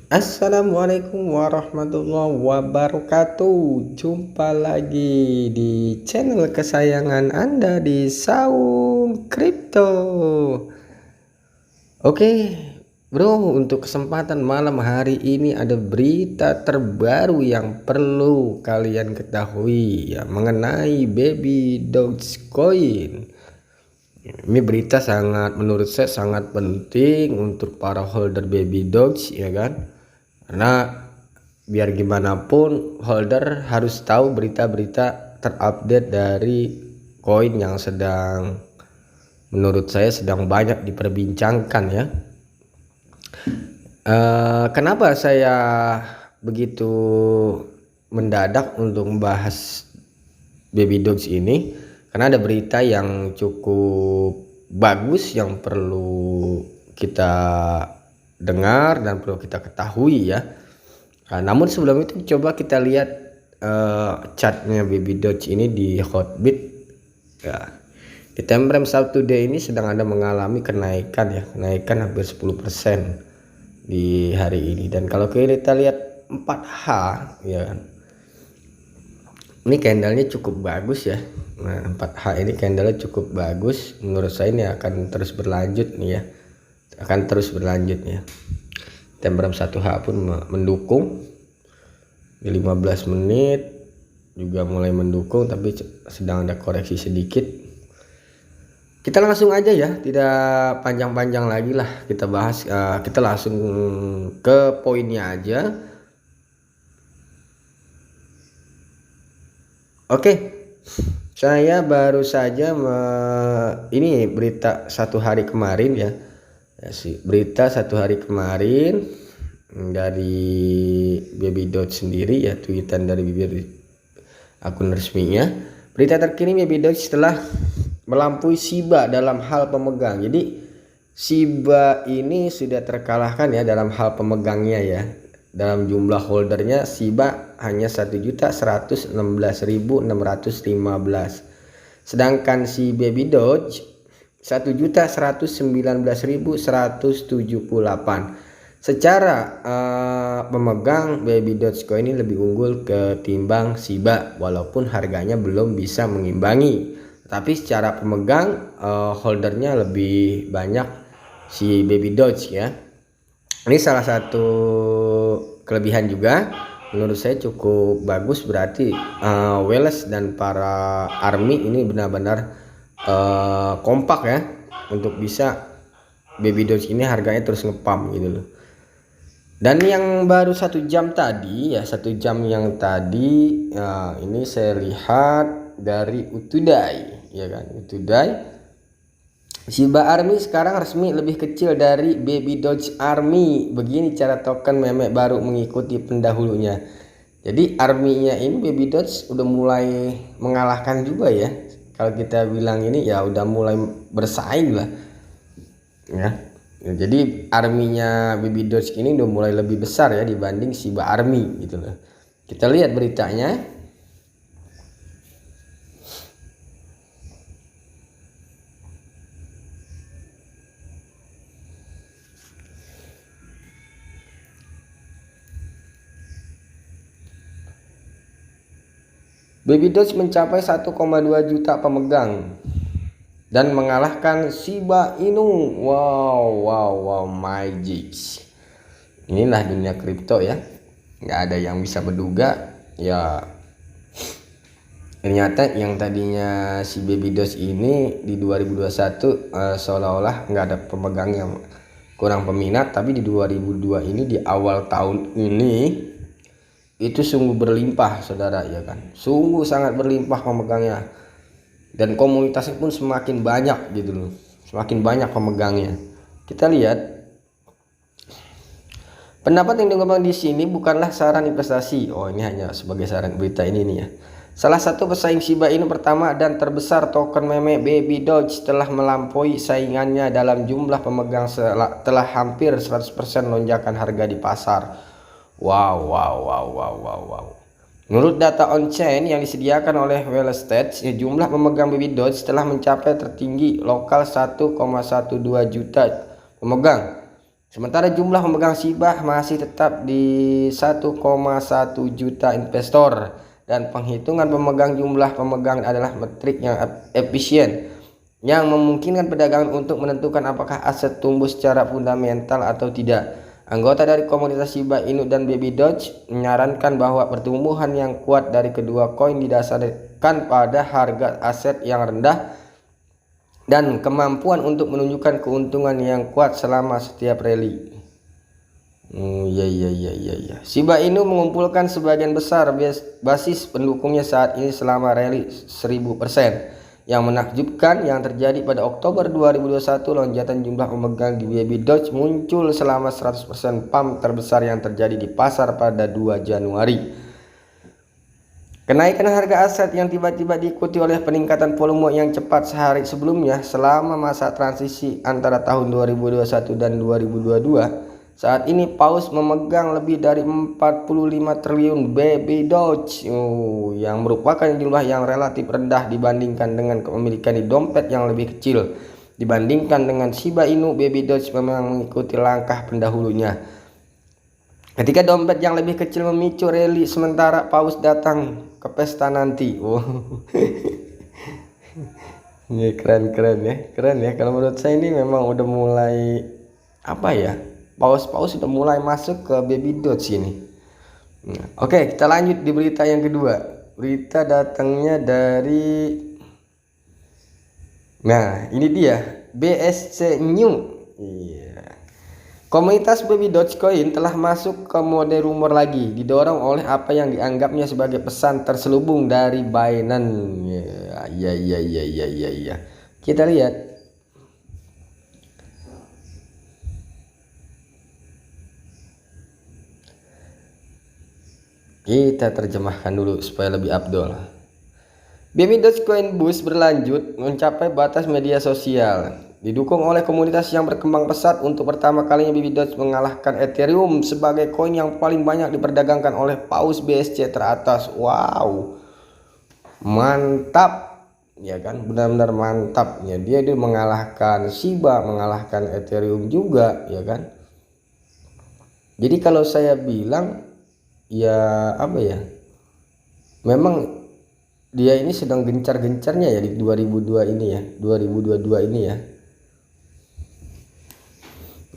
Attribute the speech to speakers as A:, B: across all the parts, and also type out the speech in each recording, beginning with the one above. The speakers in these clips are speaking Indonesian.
A: Assalamualaikum warahmatullahi wabarakatuh. Jumpa lagi di channel kesayangan Anda di Saung Crypto. Oke, bro, untuk kesempatan malam hari ini ada berita terbaru yang perlu kalian ketahui ya mengenai Baby Dogecoin. Ini berita menurut saya sangat penting untuk para holder Baby Doge ya kan. Karena biar gimana pun holder harus tahu berita-berita terupdate dari koin yang menurut saya sedang banyak diperbincangkan ya. Kenapa saya begitu mendadak untuk membahas Baby Doge ini? Karena ada berita yang cukup bagus yang perlu kita dengar dan perlu kita ketahui ya. Namun sebelum itu coba kita lihat chartnya Baby Doge ini di Hotbit ya. Di time frame Sabtu day ini sedang ada mengalami kenaikan ya, kenaikan hampir 10% di hari ini. Dan kalau kita lihat 4H ya kan, ini candlenya cukup bagus ya. Nah 4H ini candlenya cukup bagus, menurut saya ini akan terus berlanjut nih ya, akan terus berlanjut ya. Time frame 1H pun mendukung di 15 menit juga mulai mendukung, tapi sedang ada koreksi sedikit. Kita langsung aja ya, tidak panjang-panjang lagi lah kita bahas, kita langsung ke poinnya aja. Oke, saya baru saja ini berita satu hari kemarin ya, berita satu hari kemarin dari Baby Doge sendiri ya, tweetan dari akun resminya. Berita terkini Baby Doge setelah melampaui Shiba dalam hal pemegang. Jadi Shiba ini sudah terkalahkan ya dalam hal pemegangnya ya. Dalam jumlah holdernya Shiba hanya 1.116.615. Sedangkan si Baby Doge 1.119.178. Secara pemegang Baby Dogecoin ini lebih unggul ketimbang Shiba walaupun harganya belum bisa mengimbangi. Tapi secara pemegang holdernya lebih banyak si Baby Doge ya. Ini salah satu kelebihan juga menurut saya cukup bagus, berarti Wales dan para army ini benar-benar kompak ya untuk bisa Baby Doge ini harganya terus ngepump gitu loh. Dan yang baru 1 jam tadi ya, 1 jam yang tadi ini saya lihat dari Utudai ya kan, Utudai Shiba Army sekarang resmi lebih kecil dari Baby Doge Army. Begini cara token meme baru mengikuti pendahulunya. Jadi army-nya ini Baby Doge udah mulai mengalahkan juga ya. Kalau kita bilang ini ya udah mulai bersaing lah ya. Jadi army-nya Baby Doge ini udah mulai lebih besar ya dibanding Shiba Army gitu loh. Kita lihat beritanya. Baby Doge mencapai 1,2 juta pemegang dan mengalahkan Shiba Inu. Wow, magic. Inilah dunia kripto ya. Nggak ada yang bisa menduga ya. Ternyata yang tadinya si Baby Doge ini di 2021 seolah-olah nggak ada pemegang yang kurang peminat, tapi di 2002 ini di awal tahun ini itu sungguh berlimpah saudara ya kan, sungguh sangat berlimpah pemegangnya dan komunitasnya pun semakin banyak gitu loh, semakin banyak pemegangnya. Kita lihat pendapat yang dikembangkan di sini bukanlah saran investasi. Oh, ini hanya sebagai saran berita ini nih ya. Salah satu pesaing Shiba Inu pertama dan terbesar token meme Baby Doge telah melampaui saingannya dalam jumlah pemegang telah hampir 100% lonjakan harga di pasar. Wow. Menurut data on-chain yang disediakan oleh Wellstats, jumlah pemegang Baby Doge telah mencapai tertinggi lokal 1,12 juta pemegang Sementara jumlah pemegang Shiba masih tetap di 1,1 juta investor, dan penghitungan pemegang jumlah pemegang adalah metrik yang efisien yang memungkinkan pedagang untuk menentukan apakah aset tumbuh secara fundamental atau tidak. Anggota dari komunitas Shiba Inu dan Baby Doge menyarankan bahwa pertumbuhan yang kuat dari kedua koin didasarkan pada harga aset yang rendah dan kemampuan untuk menunjukkan keuntungan yang kuat selama setiap rally. Shiba Inu mengumpulkan sebagian besar basis pendukungnya saat ini selama rally 1000%. Yang menakjubkan yang terjadi pada Oktober 2021, lonjakan jumlah pemegang di Baby Doge muncul selama 100% pump terbesar yang terjadi di pasar pada 2 Januari. Kenaikan harga aset yang tiba-tiba diikuti oleh peningkatan volume yang cepat sehari sebelumnya selama masa transisi antara tahun 2021 dan 2022. Saat ini Paus memegang lebih dari 45 triliun Baby Doge, yang merupakan jumlah yang relatif rendah dibandingkan dengan kepemilikan di dompet yang lebih kecil. Dibandingkan dengan Shiba Inu, Baby Doge memang mengikuti langkah pendahulunya. Ketika dompet yang lebih kecil memicu rally, sementara Paus datang ke pesta nanti. Ini keren ya. Kalau menurut saya ini memang udah mulai apa ya? Paus sudah mulai masuk ke Baby Doge ini. Oke, kita lanjut di berita yang kedua. Berita datangnya dari, nah ini dia, BSC New. Komunitas Baby Dogecoin telah masuk ke mode rumor lagi, didorong oleh apa yang dianggapnya sebagai pesan terselubung dari Binance. Kita lihat. Kita terjemahkan dulu supaya lebih abdol. Baby Dogecoin boost berlanjut mencapai batas media sosial. Didukung oleh komunitas yang berkembang pesat, untuk pertama kalinya Baby Doge mengalahkan Ethereum sebagai koin yang paling banyak diperdagangkan oleh Paus BSC teratas. Wow, mantap ya kan, benar-benar mantap ya. Dia mengalahkan Shiba, mengalahkan Ethereum juga ya kan. Jadi kalau saya bilang ya apa ya, memang dia ini sedang gencar-gencarnya ya di 2022 ini ya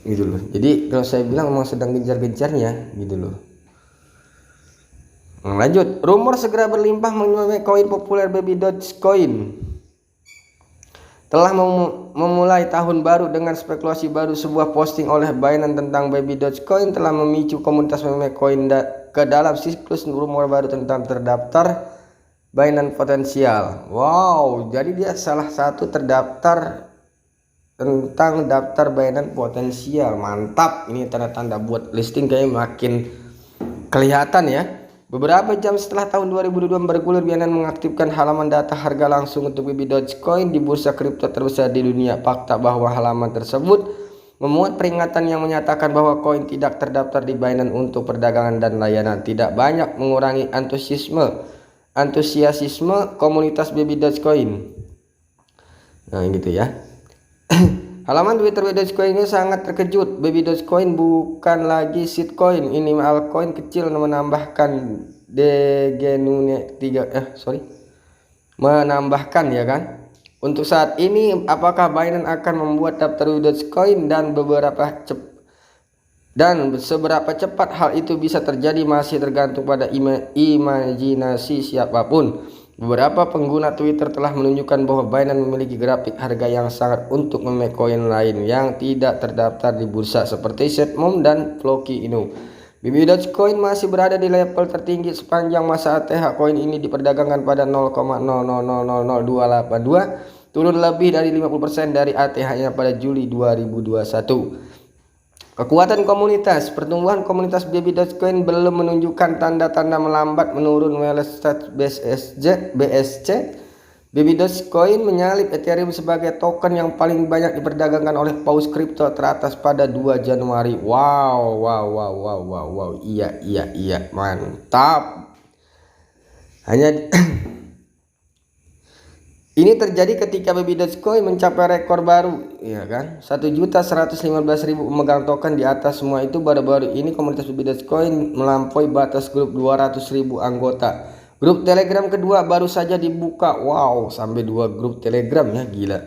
A: gitu loh. Jadi kalau saya bilang memang sedang gencar-gencarnya gitu loh. Lanjut, rumor segera berlimpah mengenai koin populer Baby Dogecoin. Telah memulai tahun baru dengan spekulasi baru. Sebuah posting oleh Binance tentang Baby Dogecoin telah memicu komunitas meme koin ke dalam siklus rumor baru tentang terdaftar Binance potensial. Wow, jadi dia salah satu terdaftar tentang daftar Binance potensial. Mantap, ini tanda-tanda buat listing kayaknya makin kelihatan ya. Beberapa jam setelah tahun 2022 bergulir, Binance mengaktifkan halaman data harga langsung untuk Baby Dogecoin di bursa kripto terbesar di dunia. Fakta bahwa halaman tersebut memuat peringatan yang menyatakan bahwa koin tidak terdaftar di Binance untuk perdagangan dan layanan tidak banyak mengurangi antusiasme komunitas Baby Dogecoin. Nah gitu ya. Halaman Twitter Baby Dogecoin ini sangat terkejut. Baby Dogecoin bukan lagi shitcoin, ini altcoin kecil, menambahkan menambahkan ya kan. Untuk saat ini, apakah Binance akan membuat daftar Dogecoin dan seberapa cepat hal itu bisa terjadi masih tergantung pada imajinasi siapapun. Beberapa pengguna Twitter telah menunjukkan bahwa Binance memiliki grafik harga yang sangat untuk meme koin lain yang tidak terdaftar di bursa seperti Setmom dan Floki Inu. Baby Dogecoin masih berada di level tertinggi sepanjang masa ATH. Koin ini diperdagangkan pada 0,000282, turun lebih dari 50% dari ATH-nya pada Juli 2021. Kekuatan komunitas. Pertumbuhan komunitas Baby Dogecoin belum menunjukkan tanda-tanda melambat menurun Wallstat BSC. Baby Dogecoin menyalip Ethereum sebagai token yang paling banyak diperdagangkan oleh paus kripto teratas pada 2 Januari. Wow, iya, mantap. Ini terjadi ketika Baby Dogecoin mencapai rekor baru, ya kan? 1.115.000 pemegang token. Di atas semua itu, baru-baru ini komunitas Baby Dogecoin melampaui batas grup 200.000 anggota. Grup Telegram kedua baru saja dibuka. Wow, sampai 2 grup Telegram ya, gila.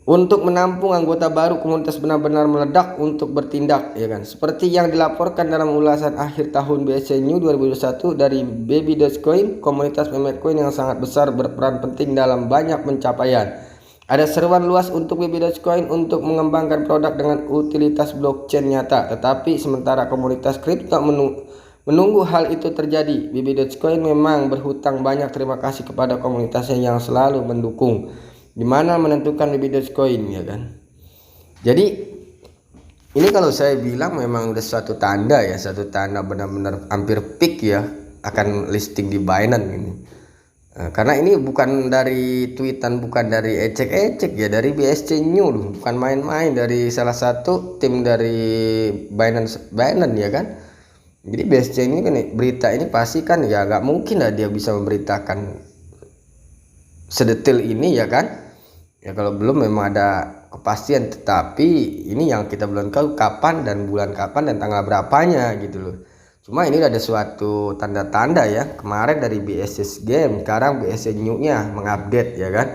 A: Untuk menampung anggota baru, komunitas benar-benar meledak untuk bertindak, ya kan? Seperti yang dilaporkan dalam ulasan akhir tahun BSC New 2021 dari Baby Dogecoin, komunitas meme coin yang sangat besar berperan penting dalam banyak pencapaian. Ada seruan luas untuk Baby Dogecoin untuk mengembangkan produk dengan utilitas blockchain nyata, tetapi sementara komunitas kripto menunggu hal itu terjadi, Baby Dogecoin memang berhutang banyak terima kasih kepada komunitasnya yang selalu mendukung. Dimana menentukan Baby Dogecoin, ya kan? Jadi ini kalau saya bilang memang udah suatu tanda ya, satu tanda benar-benar hampir peak ya akan listing di Binance ini. Karena ini bukan dari tweetan, bukan dari ecek-ecek ya, dari BSC New, bukan main-main, dari salah satu tim dari Binance ya kan. Jadi BSC ini kan berita ini pasti kan ya nggak mungkin lah dia bisa memberitakan sedetail ini, ya kan. Ya kalau belum memang ada kepastian, tetapi ini yang kita belum tahu kapan dan bulan kapan dan tanggal berapanya gitu loh. Cuma ini ada suatu tanda-tanda ya, kemarin dari BSC Game, sekarang BSC New-nya mengupdate, ya kan.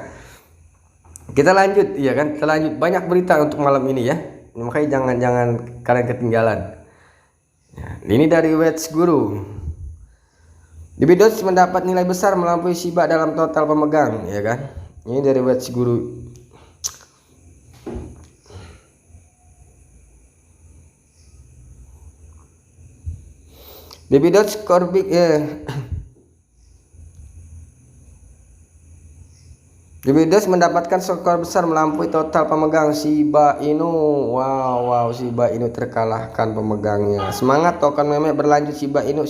A: Kita lanjut, ya kan, kita lanjut, banyak berita untuk malam ini ya, makanya jangan kalian ketinggalan ya. Ini dari Wedge Guru. Baby Doge mendapat nilai besar melampaui Shiba dalam total pemegang, ya kan. Ini dari Wedge Guru. Baby Doge Corbik Baby Doge mendapatkan skor besar melampaui total pemegang Shiba Inu. Wow, Shiba Inu terkalahkan pemegangnya. Semangat token meme berlanjut, Shiba Inu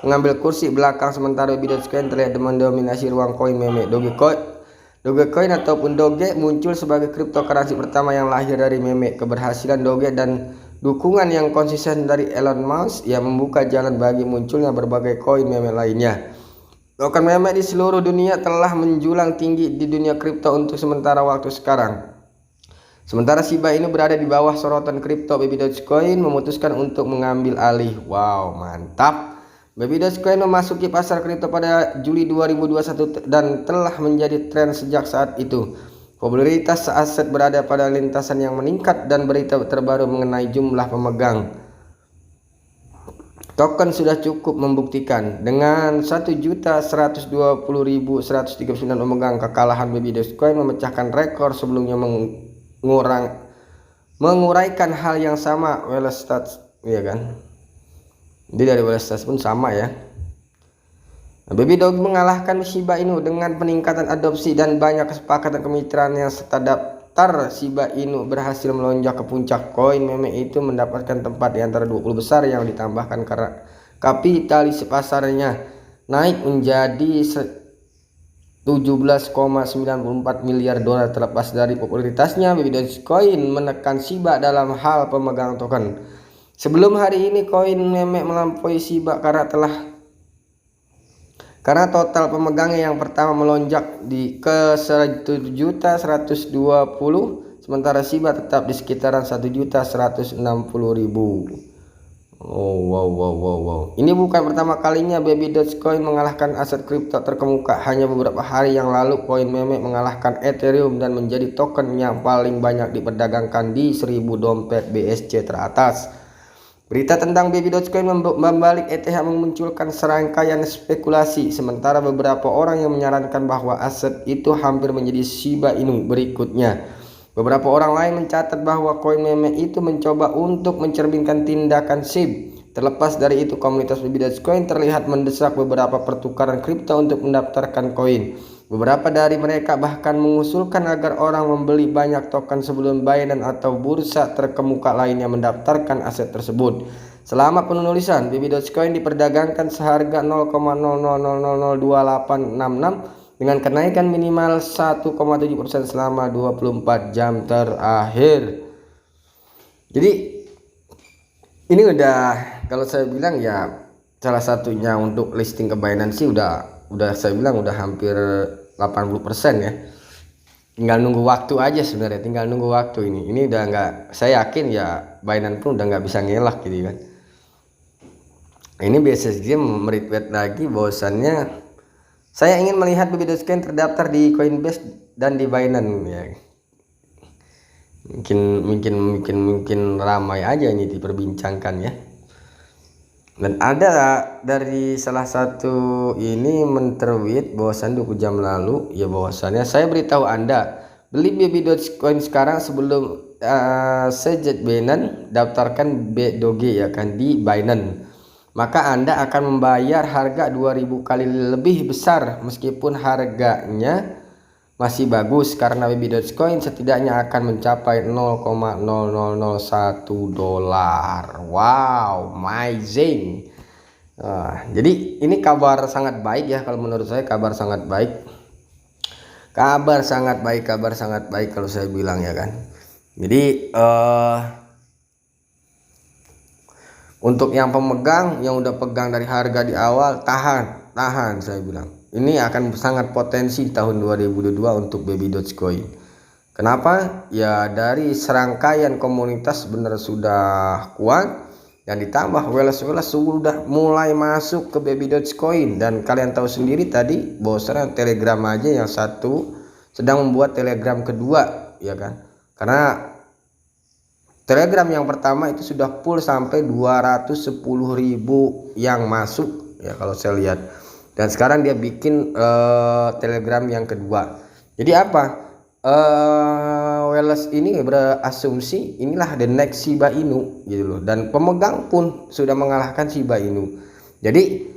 A: mengambil kursi belakang sementara Baby Dogecoin terlihat mendominasi ruang koin meme. Dogecoin ataupun Doge muncul sebagai cryptocurrency pertama yang lahir dari meme. Keberhasilan Doge dan dukungan yang konsisten dari Elon Musk yang membuka jalan bagi munculnya berbagai koin meme lainnya. Token meme di seluruh dunia telah menjulang tinggi di dunia kripto untuk sementara waktu sekarang. Sementara Shiba Inu berada di bawah sorotan kripto, Baby Dogecoin memutuskan untuk mengambil alih. Wow, mantap. Baby Dogecoin memasuki pasar kripto pada Juli 2021 dan telah menjadi tren sejak saat itu. Popularitas aset berada pada lintasan yang meningkat dan berita terbaru mengenai jumlah pemegang token sudah cukup membuktikan. Dengan 1.120.139 pemegang, kekalahan Baby Dogecoin memecahkan rekor sebelumnya menguraikan hal yang sama. Wellstats, ya kan. Jadi dari Wellstats pun sama ya. Baby Doge mengalahkan Shiba Inu dengan peningkatan adopsi dan banyak kesepakatan kemitraan yang serta daftar Shiba Inu berhasil melonjak ke puncak. Koin meme itu mendapatkan tempat di antara 20 besar yang ditambahkan karena kapitalisasi pasarnya naik menjadi 17,94 miliar dolar. Terlepas dari popularitasnya, Baby Dogecoin menekan Shiba dalam hal pemegang token. Sebelum hari ini koin meme melampaui Shiba karena total pemegangnya yang pertama melonjak ke 1.120.000, sementara Shiba tetap di sekitaran 1.160.000. Wow. Ini bukan pertama kalinya Baby Dogecoin mengalahkan aset kripto terkemuka. Hanya beberapa hari yang lalu koin meme mengalahkan Ethereum dan menjadi token yang paling banyak diperdagangkan di 1000 dompet BSC teratas. Berita tentang Baby Dogecoin membalik ETH memunculkan serangkaian spekulasi, sementara beberapa orang yang menyarankan bahwa aset itu hampir menjadi Shiba Inu berikutnya. Beberapa orang lain mencatat bahwa koin meme itu mencoba untuk mencerminkan tindakan SHIB. Terlepas dari itu, komunitas Baby Dogecoin terlihat mendesak beberapa pertukaran kripto untuk mendaftarkan koin. Beberapa dari mereka bahkan mengusulkan agar orang membeli banyak token sebelum Binance atau bursa terkemuka lainnya mendaftarkan aset tersebut. Selama penulisan, Baby Dogecoin diperdagangkan seharga 0,00002866 dengan kenaikan minimal 1,7% selama 24 jam terakhir. Jadi ini udah, kalau saya bilang ya, salah satunya untuk listing ke Binance sih udah saya bilang udah hampir 80% ya. Tinggal nunggu waktu aja sebenarnya, tinggal nunggu waktu ini udah nggak, saya yakin ya Binance pun udah nggak bisa ngelak gitu kan. Ini BSSG meretweet lagi bahwasannya saya ingin melihat BB.coin terdaftar di Coinbase dan di Binance ya. Mungkin ramai aja ini diperbincangkan ya. Dan ada dari salah satu ini men-tweet bahwasan 20 jam lalu ya, bahwasannya saya beritahu Anda beli BB.coin sekarang sebelum sejak Binance daftarkan BDoge ya kan di Binance, maka Anda akan membayar harga 2000 kali lebih besar meskipun harganya masih bagus, karena BB.coin setidaknya akan mencapai 0,0001 dolar. Wow, amazing. Jadi ini kabar sangat baik ya, kalau menurut saya kabar sangat baik. Kabar sangat baik kalau saya bilang ya kan. Jadi untuk yang pemegang, yang udah pegang dari harga di awal, tahan saya bilang. Ini akan sangat potensi tahun 2022 untuk BB.coin. Kenapa? Ya dari serangkaian komunitas benar sudah kuat, dan ditambah Wales sudah mulai masuk ke BB.coin. Dan kalian tahu sendiri tadi bahwasanya Telegram aja yang satu sedang membuat Telegram kedua ya kan. Karena Telegram yang pertama itu sudah full sampai 210.000 yang masuk ya kalau saya lihat. Dan sekarang dia bikin Telegram yang kedua. Jadi apa? Wales ini berasumsi inilah the next Shiba Inu gitu loh. Dan pemegang pun sudah mengalahkan Shiba Inu. Jadi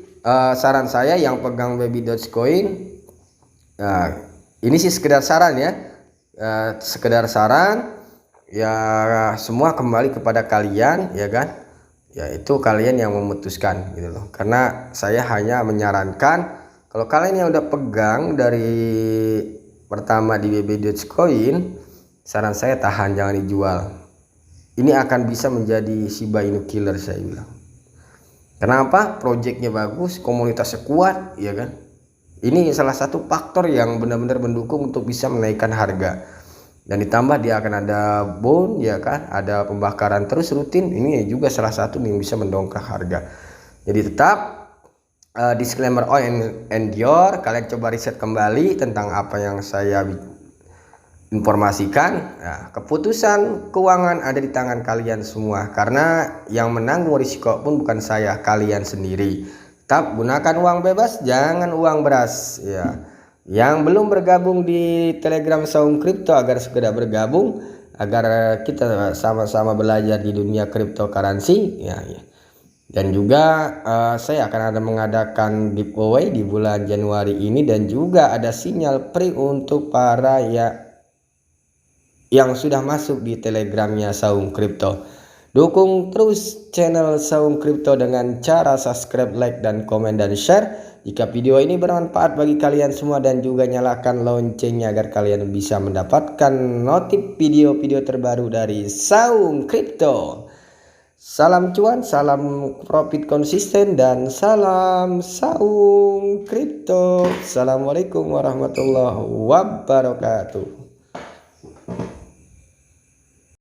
A: saran saya yang pegang BB.coin, ini sih sekedar saran ya. Sekedar saran ya, semua kembali kepada kalian ya kan. Ya itu kalian yang memutuskan gitu loh. Karena saya hanya menyarankan kalau kalian yang udah pegang dari pertama di BB.coin, saran saya tahan, jangan dijual. Ini akan bisa menjadi Shiba Inu killer saya bilang. Kenapa? Projectnya bagus, komunitasnya kuat ya kan. Ini salah satu faktor yang benar-benar mendukung untuk bisa menaikkan harga. Dan ditambah dia akan ada bond ya kan, ada pembakaran terus rutin. Ini juga salah satu yang bisa mendongkrak harga. Jadi tetap disclaimer on and your, kalian coba riset kembali tentang apa yang saya informasikan. Nah, keputusan keuangan ada di tangan kalian semua, karena yang menanggung risiko pun bukan saya, kalian sendiri. Tetap gunakan uang bebas, jangan uang beras ya. Yang belum bergabung di Telegram Saung Crypto agar segera bergabung, agar kita sama-sama belajar di dunia cryptocurrency ya. Dan juga saya akan ada mengadakan giveaway di bulan Januari ini, dan juga ada sinyal free untuk para yang sudah masuk di Telegramnya Saung Crypto. Dukung terus channel Saung Crypto dengan cara subscribe, like, dan komen, dan share jika video ini bermanfaat bagi kalian semua, dan juga nyalakan loncengnya agar kalian bisa mendapatkan notif video-video terbaru dari Saung Crypto. Salam cuan, salam profit konsisten, dan salam Saung Crypto. Assalamualaikum warahmatullahi wabarakatuh.